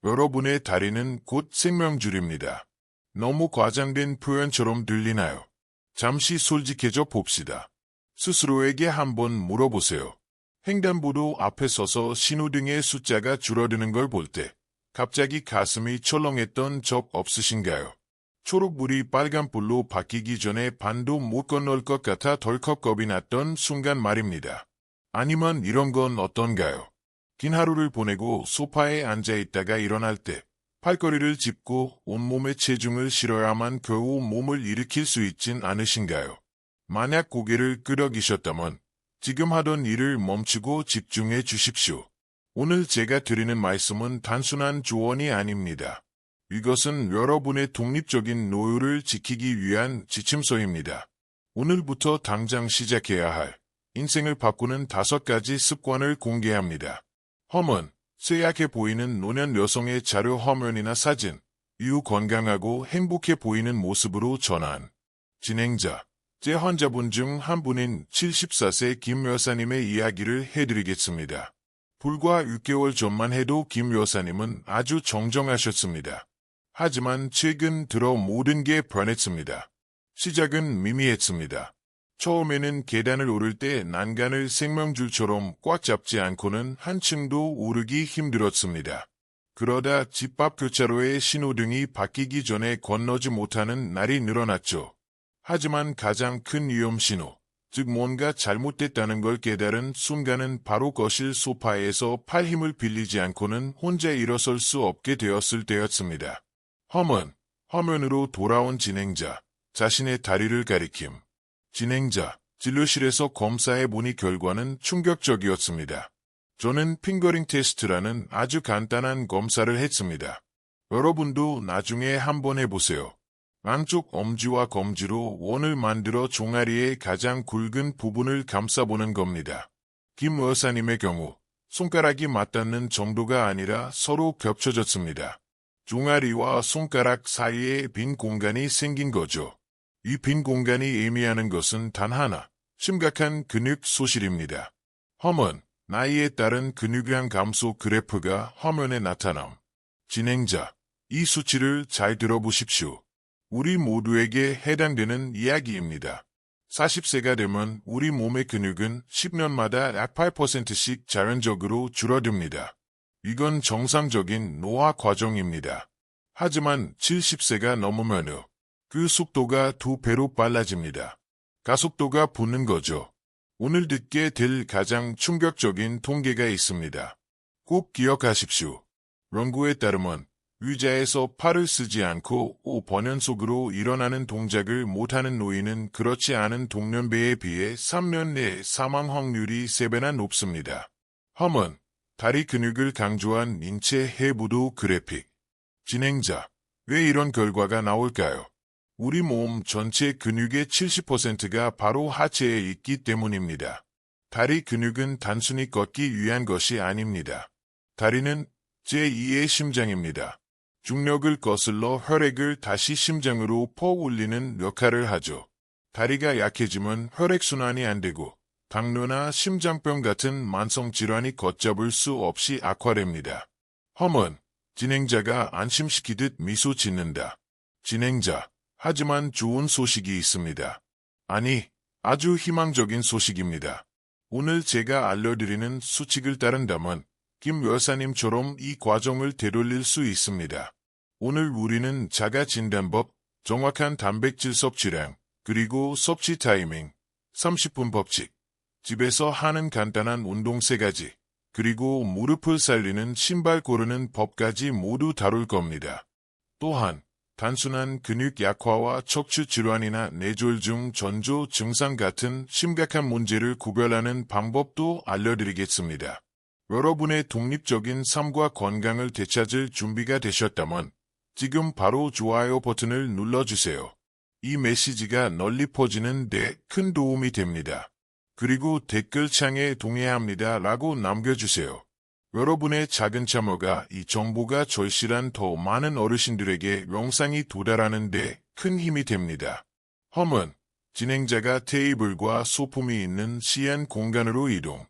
여러분의 다리는 곧 생명줄입니다. 너무 과장된 표현처럼 들리나요? 잠시 솔직해져 봅시다. 스스로에게 한번 물어보세요. 횡단보도 앞에 서서 신호등의 숫자가 줄어드는 걸 볼 때 갑자기 가슴이 철렁했던 적 없으신가요? 초록불이 빨간불로 바뀌기 전에 반도 못 건널 것 같아 덜컥 겁이 났던 순간 말입니다. 아니면 이런 건 어떤가요? 긴 하루를 보내고 소파에 앉아있다가 일어날 때 팔걸이를 짚고 온몸에 체중을 실어야만 겨우 몸을 일으킬 수 있진 않으신가요? 만약 고개를 끄덕이셨다면 지금 하던 일을 멈추고 집중해 주십시오. 오늘 제가 드리는 말씀은 단순한 조언이 아닙니다. 이것은 여러분의 독립적인 노후를 지키기 위한 지침서입니다. 오늘부터 당장 시작해야 할 인생을 바꾸는 5가지 습관을 공개합니다. 험은 쇠약해 보이는 노년 여성의 자료 화면이나 사진, 이후 건강하고 행복해 보이는 모습으로 전환. 진행자, 제 환자분 중 한 분인 74세 김 여사님의 이야기를 해드리겠습니다. 불과 6개월 전만 해도 김 여사님은 아주 정정하셨습니다. 하지만 최근 들어 모든 게 변했습니다. 시작은 미미했습니다. 처음에는 계단을 오를 때 난간을 생명줄처럼 꽉 잡지 않고는 한층도 오르기 힘들었습니다. 그러다 집 앞 교차로의 신호등이 바뀌기 전에 건너지 못하는 날이 늘어났죠. 하지만 가장 큰 위험 신호, 즉 뭔가 잘못됐다는 걸 깨달은 순간은 바로 거실 소파에서 팔 힘을 빌리지 않고는 혼자 일어설 수 없게 되었을 때였습니다. 험은 화면으로 돌아온 진행자, 자신의 다리를 가리킴. 진행자, 진료실에서 검사해보니 결과는 충격적이었습니다. 저는 핑거링 테스트라는 아주 간단한 검사를 했습니다. 여러분도 나중에 한번 해보세요. 양쪽 엄지와 검지로 원을 만들어 종아리의 가장 굵은 부분을 감싸보는 겁니다. 김 여사님의 경우 손가락이 맞닿는 정도가 아니라 서로 겹쳐졌습니다. 종아리와 손가락 사이에 빈 공간이 생긴 거죠. 이 빈 공간이 의미하는 것은 단 하나, 심각한 근육 소실입니다. 험은 나이에 따른 근육량 감소 그래프가 화면에 나타남. 진행자, 이 수치를 잘 들어보십시오. 우리 모두에게 해당되는 이야기입니다. 40세가 되면 우리 몸의 근육은 10년마다 약 8%씩 자연적으로 줄어듭니다. 이건 정상적인 노화 과정입니다. 하지만 70세가 넘으면 그 속도가 2배로 빨라집니다. 가속도가 붙는 거죠. 오늘 듣게 될 가장 충격적인 통계가 있습니다. 꼭 기억하십시오. 연구에 따르면 의자에서 팔을 쓰지 않고 5번연속으로 일어나는 동작을 못하는 노인은 그렇지 않은 동년배에 비해 3년 내 사망 확률이 3배나 높습니다. 험은 다리 근육을 강조한 인체 해부도 그래픽. 진행자, 왜 이런 결과가 나올까요? 우리 몸 전체 근육의 70%가 바로 하체에 있기 때문입니다. 다리 근육은 단순히 걷기 위한 것이 아닙니다. 다리는 제2의 심장입니다. 중력을 거슬러 혈액을 다시 심장으로 퍼올리는 역할을 하죠. 다리가 약해지면 혈액순환이 안 되고 당뇨나 심장병 같은 만성 질환이 걷잡을 수 없이 악화됩니다. 험은 진행자가 안심시키듯 미소 짓는다. 진행자, 하지만 좋은 소식이 있습니다. 아니, 아주 희망적인 소식입니다. 오늘 제가 알려드리는 수칙을 따른다면 김 여사님처럼 이 과정을 되돌릴 수 있습니다. 오늘 우리는 자가진단법, 정확한 단백질 섭취량, 그리고 섭취 타이밍, 30분 법칙, 집에서 하는 간단한 운동 3가지, 그리고 무릎을 살리는 신발 고르는 법까지 모두 다룰 겁니다. 또한 단순한 근육 약화와 척추 질환이나 뇌졸중 전조 증상 같은 심각한 문제를 구별하는 방법도 알려드리겠습니다. 여러분의 독립적인 삶과 건강을 되찾을 준비가 되셨다면 지금 바로 좋아요 버튼을 눌러주세요. 이 메시지가 널리 퍼지는 데 큰 도움이 됩니다. 그리고 댓글창에 동의합니다 라고 남겨주세요. 여러분의 작은 참여가 이 정보가 절실한 더 많은 어르신들에게 영상이 도달하는 데 큰 힘이 됩니다. 험은 진행자가 테이블과 소품이 있는 시한 공간으로 이동.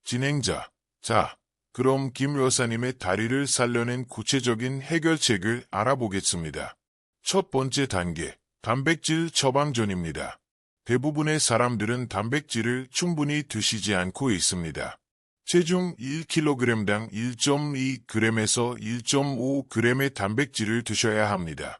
진행자, 자, 그럼 김 여사님의 다리를 살려낸 구체적인 해결책을 알아보겠습니다. 첫 번째 단계, 단백질 처방전입니다. 대부분의 사람들은 단백질을 충분히 드시지 않고 있습니다. 체중 1kg당 1.2g에서 1.5g의 단백질을 드셔야 합니다.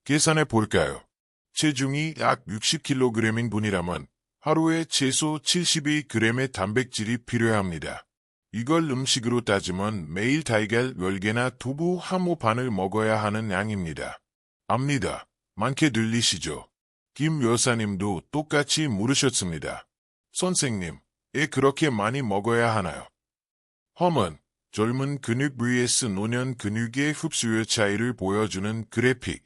계산해 볼까요? 체중이 약 60kg인 분이라면 하루에 최소 72g의 단백질이 필요합니다. 이걸 음식으로 따지면 매일 달걀 10개나 두부 한모 반을 먹어야 하는 양입니다. 압니다. 많게 들리시죠? 김 여사님도 똑같이 물으셨습니다. 선생님, 왜 그렇게 많이 먹어야 하나요? 험은 젊은 근육 vs 노년 근육의 흡수율 차이를 보여주는 그래픽.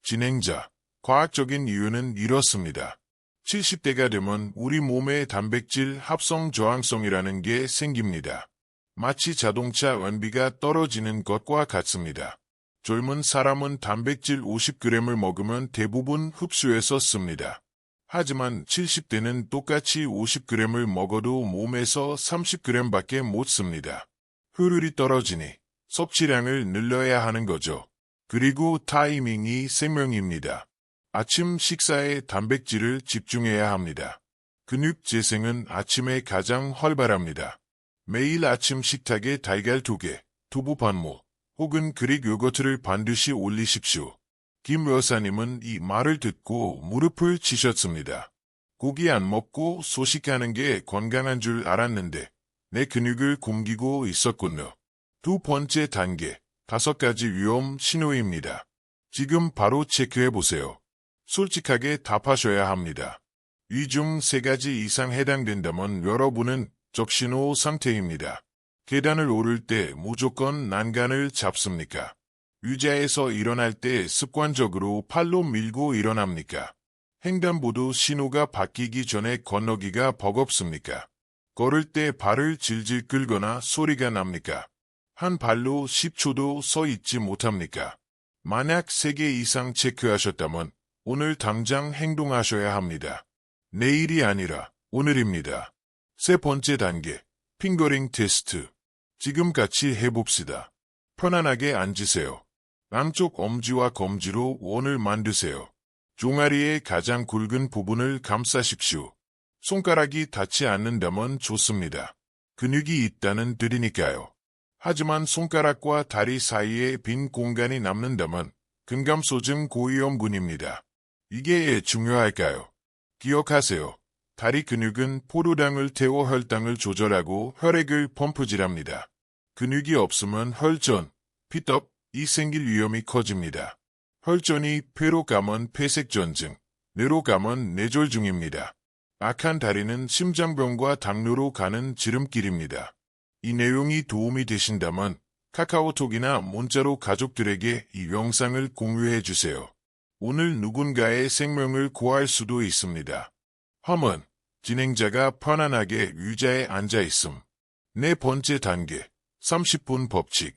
진행자, 과학적인 이유는 이렇습니다. 70대가 되면 우리 몸의 단백질 합성 저항성이라는 게 생깁니다. 마치 자동차 연비가 떨어지는 것과 같습니다. 젊은 사람은 단백질 50g을 먹으면 대부분 흡수해서 씁니다. 하지만 70대는 똑같이 50g을 먹어도 몸에서 30g밖에 못 씁니다. 효율이 떨어지니 섭취량을 늘려야 하는 거죠. 그리고 타이밍이 생명입니다. 아침 식사에 단백질을 집중해야 합니다. 근육 재생은 아침에 가장 활발합니다. 매일 아침 식탁에 달걀 2개, 두부 반모, 혹은 그릭 요거트를 반드시 올리십시오. 김 여사님은 이 말을 듣고 무릎을 치셨습니다. 고기 안 먹고 소식하는 게 건강한 줄 알았는데 내 근육을 굶기고 있었군요. 두 번째 단계, 5가지 위험 신호입니다. 지금 바로 체크해보세요. 솔직하게 답하셔야 합니다. 이 중 3가지 이상 해당된다면 여러분은 적신호 상태입니다. 계단을 오를 때 무조건 난간을 잡습니까? 의자에서 일어날 때 습관적으로 팔로 밀고 일어납니까? 횡단보도 신호가 바뀌기 전에 건너기가 버겁습니까? 걸을 때 발을 질질 끌거나 소리가 납니까? 한 발로 10초도 서 있지 못합니까? 만약 3개 이상 체크하셨다면 오늘 당장 행동하셔야 합니다. 내일이 아니라 오늘입니다. 세 번째 단계, 핑거링 테스트. 지금 같이 해봅시다. 편안하게 앉으세요. 양쪽 엄지와 검지로 원을 만드세요. 종아리의 가장 굵은 부분을 감싸십시오. 손가락이 닿지 않는다면 좋습니다. 근육이 있다는 뜻이니까요. 하지만 손가락과 다리 사이에 빈 공간이 남는다면 근감소증 고위험군입니다. 이게 왜 중요할까요? 기억하세요. 다리 근육은 포도당을 태워 혈당을 조절하고 혈액을 펌프질합니다. 근육이 없으면 혈전, 피떡이 생길 위험이 커집니다. 혈전이 폐로 가면 폐색전증, 뇌로 가면 뇌졸중입니다. 악한 다리는 심장병과 당뇨로 가는 지름길입니다. 이 내용이 도움이 되신다면 카카오톡이나 문자로 가족들에게 이 영상을 공유해 주세요. 오늘 누군가의 생명을 구할 수도 있습니다. 함은 진행자가 편안하게 의자에 앉아있음. 네 번째 단계, 30분 법칙.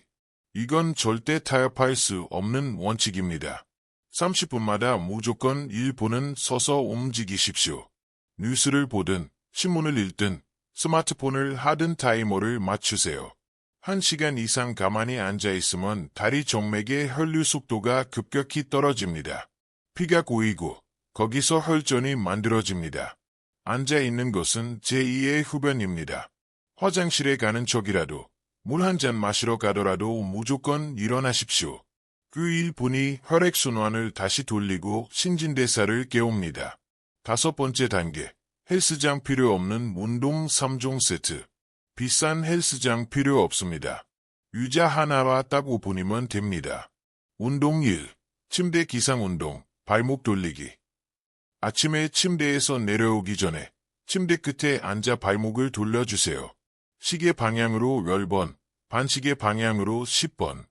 이건 절대 타협할 수 없는 원칙입니다. 30분마다 무조건 1분은 서서 움직이십시오. 뉴스를 보든 신문을 읽든 스마트폰을 하든 타이머를 맞추세요. 1시간 이상 가만히 앉아있으면 다리 정맥의 혈류 속도가 급격히 떨어집니다. 피가 고이고 거기서 혈전이 만들어집니다. 앉아있는 것은 제2의 흡연입니다. 화장실에 가는 척이라도 물 한 잔 마시러 가더라도 무조건 일어나십시오. 그 1분이 혈액순환을 다시 돌리고 신진대사를 깨웁니다. 5번째 단계, 헬스장 필요 없는 운동 3종 세트. 비싼 헬스장 필요 없습니다. 의자 하나와 딱 5분이면 됩니다. 운동 1. 침대 기상운동, 발목 돌리기. 아침에 침대에서 내려오기 전에 침대 끝에 앉아 발목을 돌려주세요. 시계 방향으로 10번, 반시계 방향으로 10번.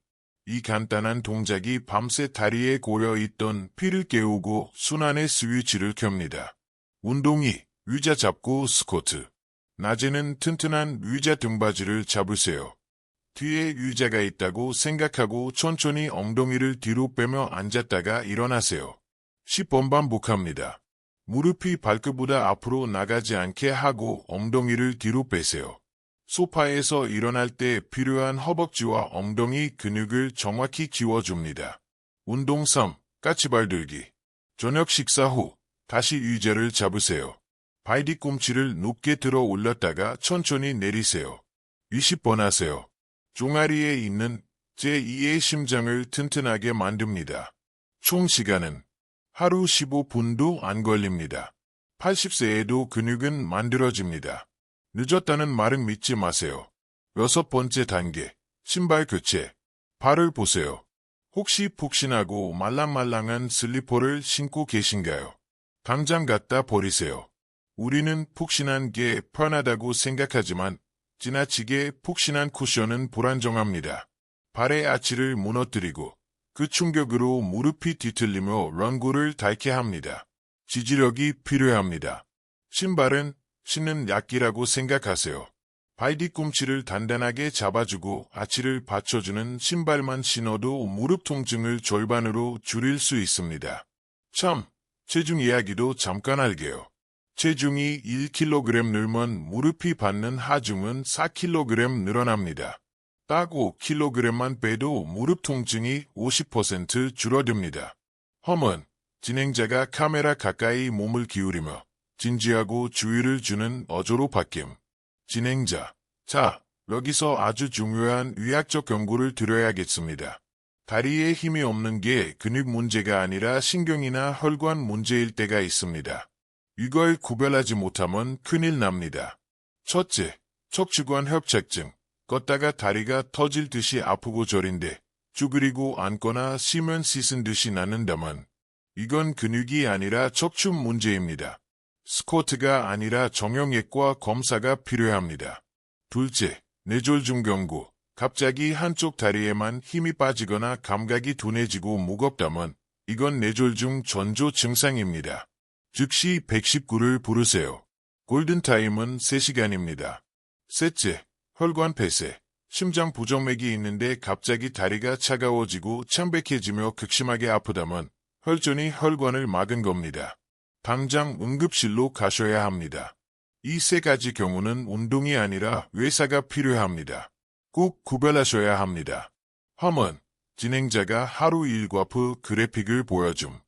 이 간단한 동작이 밤새 다리에 고여있던 피를 깨우고 순환의 스위치를 켭니다. 운동 2. 의자 잡고 스쿼트. 낮에는 튼튼한 의자 등받이를 잡으세요. 뒤에 의자가 있다고 생각하고 천천히 엉덩이를 뒤로 빼며 앉았다가 일어나세요. 10번 반복합니다. 무릎이 발끝보다 앞으로 나가지 않게 하고 엉덩이를 뒤로 빼세요. 소파에서 일어날 때 필요한 허벅지와 엉덩이 근육을 정확히 키워줍니다. 운동 3. 까치발 들기. 저녁 식사 후 다시 의자를 잡으세요. 발 뒤꿈치를 높게 들어 올렸다가 천천히 내리세요. 20번 하세요. 종아리에 있는 제2의 심장을 튼튼하게 만듭니다. 총 시간은 하루 15분도 안 걸립니다. 80세에도 근육은 만들어집니다. 늦었다는 말은 믿지 마세요. 6번째 단계, 신발 교체. 발을 보세요. 혹시 푹신하고 말랑말랑한 슬리퍼를 신고 계신가요? 당장 갖다 버리세요. 우리는 푹신한 게 편하다고 생각하지만 지나치게 푹신한 쿠션은 불안정합니다. 발의 아치를 무너뜨리고 그 충격으로 무릎이 뒤틀리며 런구를 닳게 합니다. 지지력이 필요합니다. 신발은 신는 약기라고 생각하세요. 발 뒤꿈치를 단단하게 잡아주고 아치를 받쳐주는 신발만 신어도 무릎 통증을 절반으로 줄일 수 있습니다. 참, 체중 이야기도 잠깐 할게요. 체중이 1kg 늘면 무릎이 받는 하중은 4kg 늘어납니다. 딱 5kg만 빼도 무릎 통증이 50% 줄어듭니다. 험은 진행자가 카메라 가까이 몸을 기울이며 진지하고 주의를 주는 어조로 바뀜. 진행자, 자, 여기서 아주 중요한 의학적 경고를 드려야겠습니다. 다리에 힘이 없는 게 근육 문제가 아니라 신경이나 혈관 문제일 때가 있습니다. 이걸 구별하지 못하면 큰일 납니다. 첫째, 척추관 협착증. 걷다가 다리가 터질 듯이 아프고 저린데 쭈그리고 앉거나 쉬면 씻은 듯이 나는다면 이건 근육이 아니라 척추 문제입니다. 스쿼트가 아니라 정형외과 검사가 필요합니다. 둘째, 뇌졸중 경고. 갑자기 한쪽 다리에만 힘이 빠지거나 감각이 둔해지고 무겁다면 이건 뇌졸중 전조 증상입니다. 즉시 119를 부르세요. 골든타임은 3시간입니다. 셋째, 혈관 폐쇄. 심장 부정맥이 있는데 갑자기 다리가 차가워지고 창백해지며 극심하게 아프다면 혈전이 혈관을 막은 겁니다. 당장 응급실로 가셔야 합니다. 이 3가지 경우는 운동이 아니라 외사가 필요합니다. 꼭 구별하셔야 합니다. 험은 진행자가 하루 일과표 그래픽을 보여줌.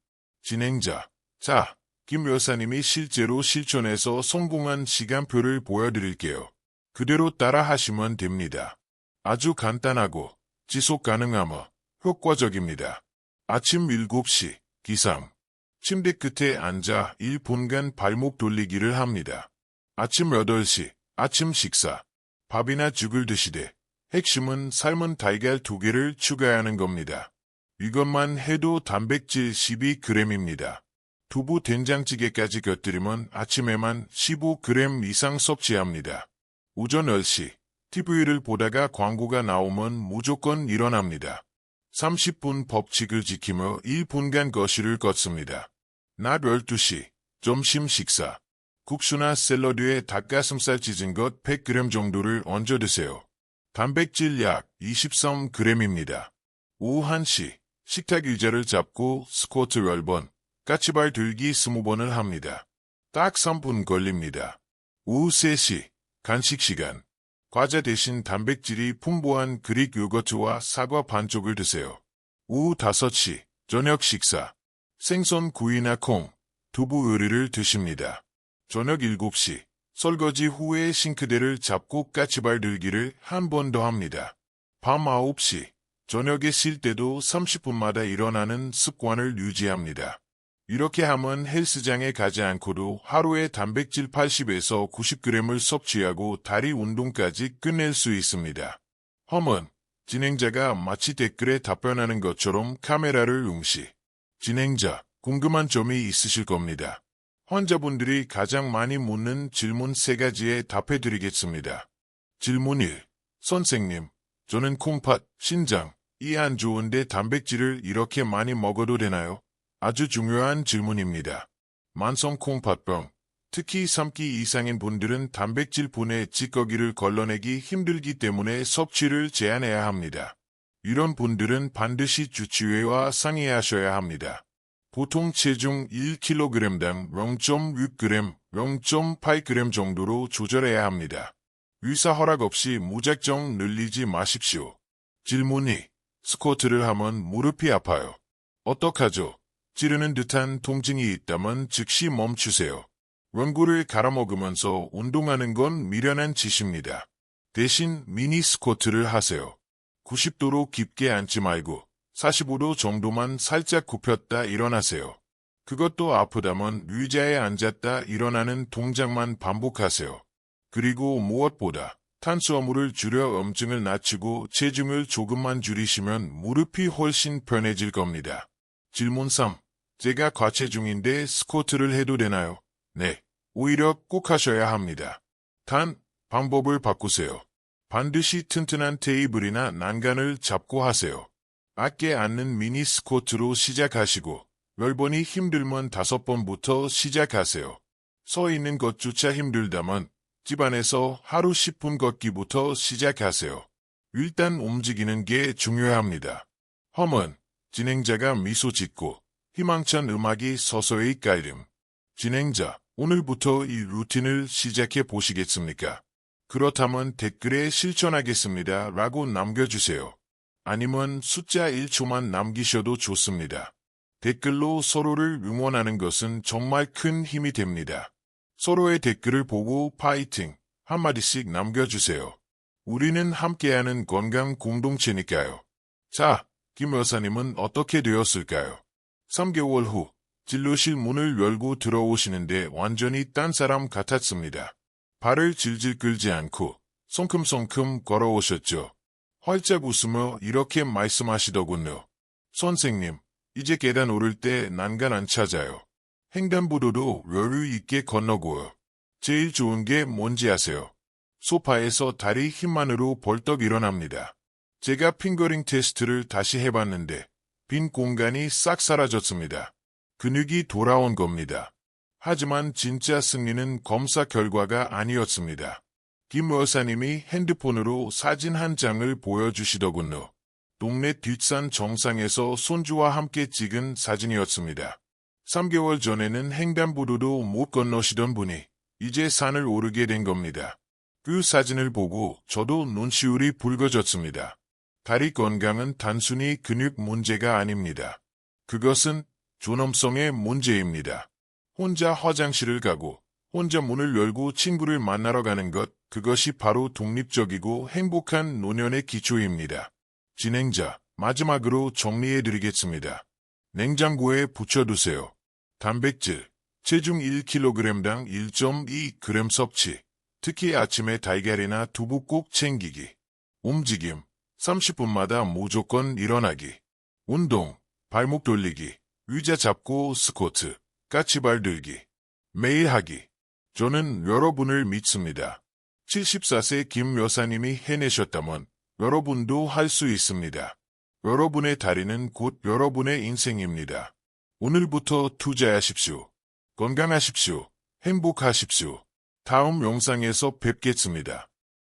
진행자, 자, 김 여사님이 실제로 실천해서 성공한 시간표를 보여드릴게요. 그대로 따라 하시면 됩니다. 아주 간단하고 지속 가능하며 효과적입니다. 아침 7시 기상. 침대 끝에 앉아 1분간 발목 돌리기를 합니다. 아침 8시 아침 식사. 밥이나 죽을 드시되 핵심은 삶은 달걀 2개를 추가하는 겁니다. 이것만 해도 단백질 12g입니다. 두부 된장찌개까지 곁들이면 아침에만 15g 이상 섭취합니다. 오전 10시 TV를 보다가 광고가 나오면 무조건 일어납니다. 30분 법칙을 지키며 1분간 거실을 걷습니다. 낮 12시 점심 식사. 국수나 샐러드에 닭가슴살 찢은 것 100g 정도를 얹어 드세요. 단백질 약 23g입니다. 오후 1시 식탁 의자를 잡고 스쿼트 10번, 까치발 들기 20번을 합니다. 딱 3분 걸립니다. 오후 3시 간식 시간. 과자 대신 단백질이 풍부한 그릭 요거트와 사과 반쪽을 드세요. 오후 5시 저녁 식사. 생선 구이나 콩, 두부 요리를 드십니다. 저녁 7시 설거지 후에 싱크대를 잡고 까치발 들기를 한 번 더 합니다. 밤 9시 저녁에 쉴 때도 30분마다 일어나는 습관을 유지합니다. 이렇게 하면 헬스장에 가지 않고도 하루에 단백질 80에서 90g을 섭취하고 다리 운동까지 끝낼 수 있습니다. 험은 진행자가 마치 댓글에 답변하는 것처럼 카메라를 응시. 진행자, 궁금한 점이 있으실 겁니다. 환자분들이 가장 많이 묻는 질문 3가지에 답해드리겠습니다. 질문 1. 선생님, 저는 콩팥, 신장, 이 안 좋은데 단백질을 이렇게 많이 먹어도 되나요? 아주 중요한 질문입니다. 만성 콩팥병, 특히 3기 이상인 분들은 단백질 분해 찌꺼기를 걸러내기 힘들기 때문에 섭취를 제한해야 합니다. 이런 분들은 반드시 주치의와 상의하셔야 합니다. 보통 체중 1kg당 0.6g, 0.8g 정도로 조절해야 합니다. 의사 허락 없이 무작정 늘리지 마십시오. 질문이 스쿼트를 하면 무릎이 아파요. 어떡하죠? 찌르는 듯한 통증이 있다면 즉시 멈추세요. 원고를 갈아먹으면서 운동하는 건 미련한 짓입니다. 대신 미니 스쿼트를 하세요. 90도로 깊게 앉지 말고 45도 정도만 살짝 굽혔다 일어나세요. 그것도 아프다면 의자에 앉았다 일어나는 동작만 반복하세요. 그리고 무엇보다 탄수화물을 줄여 염증을 낮추고 체중을 조금만 줄이시면 무릎이 훨씬 편해질 겁니다. 질문 3. 제가 과체중인데 스쿼트를 해도 되나요? 네. 오히려 꼭 하셔야 합니다. 단, 방법을 바꾸세요. 반드시 튼튼한 테이블이나 난간을 잡고 하세요. 낮게 앉는 미니 스쿼트로 시작하시고 10번이 힘들면 5번부터 시작하세요. 서 있는 것조차 힘들다면 집안에서 하루 10분 걷기부터 시작하세요. 일단 움직이는 게 중요합니다. 험은 진행자가 미소 짓고 희망찬 음악이 서서히 깔림. 진행자, 오늘부터 이 루틴을 시작해 보시겠습니까? 그렇다면 댓글에 실천하겠습니다 라고 남겨주세요. 아니면 숫자 1초만 남기셔도 좋습니다. 댓글로 서로를 응원하는 것은 정말 큰 힘이 됩니다. 서로의 댓글을 보고 파이팅 한마디씩 남겨주세요. 우리는 함께하는 건강 공동체니까요. 자, 김 여사님은 어떻게 되었을까요? 3개월 후 진료실 문을 열고 들어오시는데 완전히 딴 사람 같았습니다. 발을 질질 끌지 않고 성큼성큼 걸어오셨죠. 활짝 웃으며 이렇게 말씀하시더군요. 선생님, 이제 계단 오를 때 난간 안 찾아요. 횡단보도도 여유 있게 건너고요. 제일 좋은 게 뭔지 아세요? 소파에서 다리 힘만으로 벌떡 일어납니다. 제가 핑거링 테스트를 다시 해봤는데 빈 공간이 싹 사라졌습니다. 근육이 돌아온 겁니다. 하지만 진짜 승리는 검사 결과가 아니었습니다. 김 여사님이 핸드폰으로 사진 한 장을 보여주시더군요. 동네 뒷산 정상에서 손주와 함께 찍은 사진이었습니다. 3개월 전에는 횡단보도도 못 건너시던 분이 이제 산을 오르게 된 겁니다. 그 사진을 보고 저도 눈시울이 붉어졌습니다. 다리 건강은 단순히 근육 문제가 아닙니다. 그것은 존엄성의 문제입니다. 혼자 화장실을 가고 혼자 문을 열고 친구를 만나러 가는 것, 그것이 바로 독립적이고 행복한 노년의 기초입니다. 진행자, 마지막으로 정리해드리겠습니다. 냉장고에 붙여두세요. 단백질, 체중 1kg당 1.2g 섭취, 특히 아침에 달걀이나 두부 꼭 챙기기. 움직임, 30분마다 무조건 일어나기. 운동, 발목 돌리기, 의자 잡고 스쿼트, 까치발 들기. 매일 하기. 저는 여러분을 믿습니다. 74세 김 여사님이 해내셨다면 여러분도 할 수 있습니다. 여러분의 다리는 곧 여러분의 인생입니다. 오늘부터 투자하십시오. 건강하십시오. 행복하십시오. 다음 영상에서 뵙겠습니다.